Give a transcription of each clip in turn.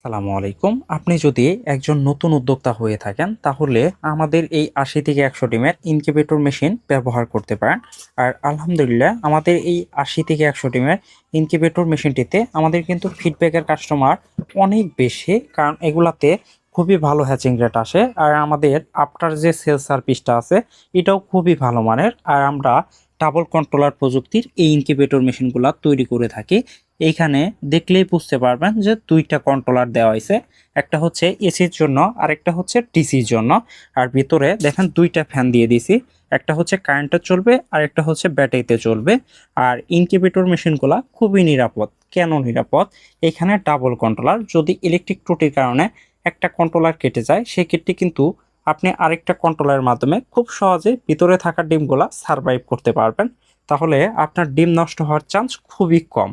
আসসালামু আলাইকুম। আপনি যদি একজন নতুন উদ্যোক্তা হয়ে থাকেন তাহলে আমাদের এই ৮০ থেকে ১০০ ডিমের ইনকিউবেটর মেশিন ব্যবহার করতে পারেন। আর আলহামদুলিল্লাহ আমাদের এই ৮০ থেকে ১০০ ডিমের ইনকিউবেটর মেশিনটিতে আমাদের কিন্তু ফিডব্যাকের কাস্টমার অনেক বেশি, কারণ এগুলাতে খুবই ভালো হ্যাচিং রেট আসে। আর আমাদের আফটার যে সেল সার্ভিসটা আছে এটাও খুবই ভালো মানের। আর আমরা ডাবল কন্ট্রোলার প্রযুক্তির এই ইনকিউবেটর মেশিনগুলো তৈরি করে থাকি। এইখানে দেখলেই বুঝতে পারবেন যে দুইটা কন্ট্রোলার দেওয়া হয়েছে, একটা হচ্ছে এসির জন্য আর একটা হচ্ছে ডিসির জন্য। আর ভিতরে দেখেন দুইটা ফ্যান দিয়ে দিছি, একটা হচ্ছে কারেন্টে চলবে আর একটা হচ্ছে ব্যাটারিতে চলবে। আর ইনকিউবেটর মেশিনগুলো খুবই নিরাপদ। কেন নিরাপদ? এখানে ডাবল কন্ট্রোলার, যদি ইলেকট্রিক ত্রুটির কারণে একটা কন্ট্রোলার কেটে যায় সেক্ষেত্রে কিন্তু আপনি আরেকটা কন্ট্রোলারের মাধ্যমে খুব সহজে ভিতরে থাকা ডিমগুলা সারভাইভ করতে পারবেন। তাহলে আপনার ডিম নষ্ট হওয়ার চান্স খুবই কম।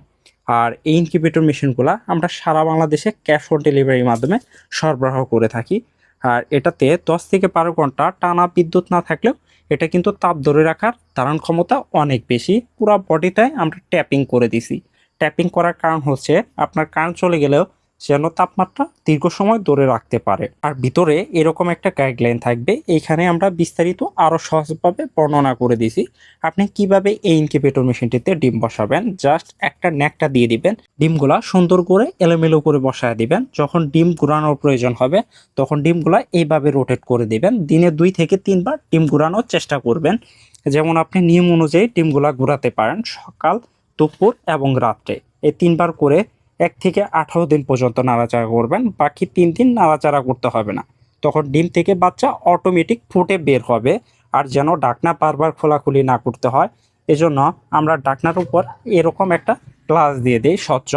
আর এই ইনকিউবেটর মেশিনগুলা আমরা সারা বাংলাদেশে ক্যাশ অন ডেলিভারির মাধ্যমে সরবরাহ করে থাকি। আর এটাতে 10 থেকে 12 ঘন্টা টানা বিদ্যুৎ না থাকলেও এটা কিন্তু তাপ ধরে রাখার ধারণ ক্ষমতা অনেক বেশি। পুরো বডিটায় আমরা ট্যাপিং করে দিছি। ট্যাপিং করার কারণ হচ্ছে আপনার কারেন্ট চলে গেলেও যেন তাপমাত্রা দীর্ঘ সময় ধরে রাখতে পারে। আর ভিতরে এরকম একটা গাইডলাইন থাকবে, এইখানে আমরা বিস্তারিত আরো সহজভাবে বর্ণনা করে দিছি আপনি কিভাবে এই ইনকিউবেটর মেশিনটিতে ডিম বসাবেন। জাস্ট একটা ন্যাকটা দিয়ে দিবেন, ডিমগুলা সুন্দর করে এলোমেলো করে বসায় দিবেন। যখন ডিম ঘুরানোর প্রয়োজন হবে তখন ডিমগুলা এইভাবে রোটেট করে দিবেন। দিনে 2 থেকে 3 বার ডিম ঘুরানোর চেষ্টা করবেন। যেমন আপনি নিয়ম অনুযায়ী ডিমগুলা ঘুরাতে পারেন সকাল, দুপুর এবং রাত্রে। এই 3 বার করে 1 থেকে 18 দিন পর্যন্ত নাড়াচাড়া করবেন। বাকি 3 দিন নাড়াচাড়া করতে হবে না। তখন ডিম থেকে বাচ্চা অটোমেটিক ফুটে বের হবে। আর যেন ঢাকনা বারবার খোলাখুলি না করতে হয়, এজন্য আমরা ঢাকনার উপর এরকম একটা গ্লাস দিয়ে দিই স্বচ্ছ।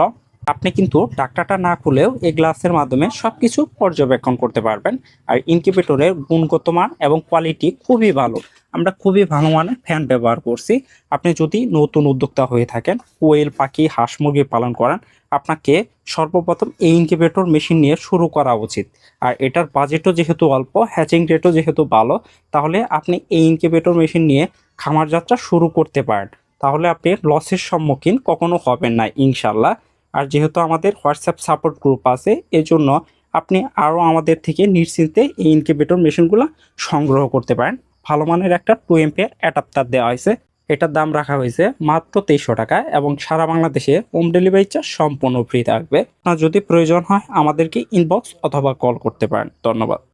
আপনি কিন্তু ঢাকনাটা না খুলেও এই গ্লাসের মাধ্যমে সবকিছু পর্যবেক্ষণ করতে পারবেন। আর ইনকিউবেটরের গুণগত মান এবং কোয়ালিটি খুবই ভালো। আমরা খুবই ভালো মানের ফ্যান ব্যবহার করছি। আপনি যদি নতুন উদ্যোক্তা হয়ে থাকেন, কোয়েল পাখি, হাঁস মুরগি পালন করেন, আপনাকে সর্বপ্রথম এই ইনকিউবেটর মেশিন নিয়ে শুরু করা উচিত। আর এটার বাজেটও যেহেতু অল্প, হ্যাচিং রেটও যেহেতু ভালো, তাহলে আপনি এই ইনকিউবেটর মেশিন নিয়ে খামার যাত্রা শুরু করতে পারেন। তাহলে আপনি লসের সম্মুখীন কখনো হবেন না ইনশাল্লাহ। আর যেহেতু আমাদের হোয়াটসঅ্যাপ সাপোর্ট গ্রুপ আছে, এজন্য আপনি আরও আমাদের থেকে নিশ্চিন্তে এই ইনকিউবেটর মেশিনগুলো সংগ্রহ করতে পারেন। ভালো মানের একটা 2 এম্পিয়ার অ্যাডাপ্টার দেওয়া হয়েছে, এটার দাম রাখা হয়েছে মাত্র 2300 টাকা এবং সারা বাংলাদেশে হোম ডেলিভারি চার্জ সম্পূর্ণ ফ্রি থাকবে। আপনার যদি প্রয়োজন হয় আমাদেরকে ইনবক্স অথবা কল করতে পারেন। ধন্যবাদ।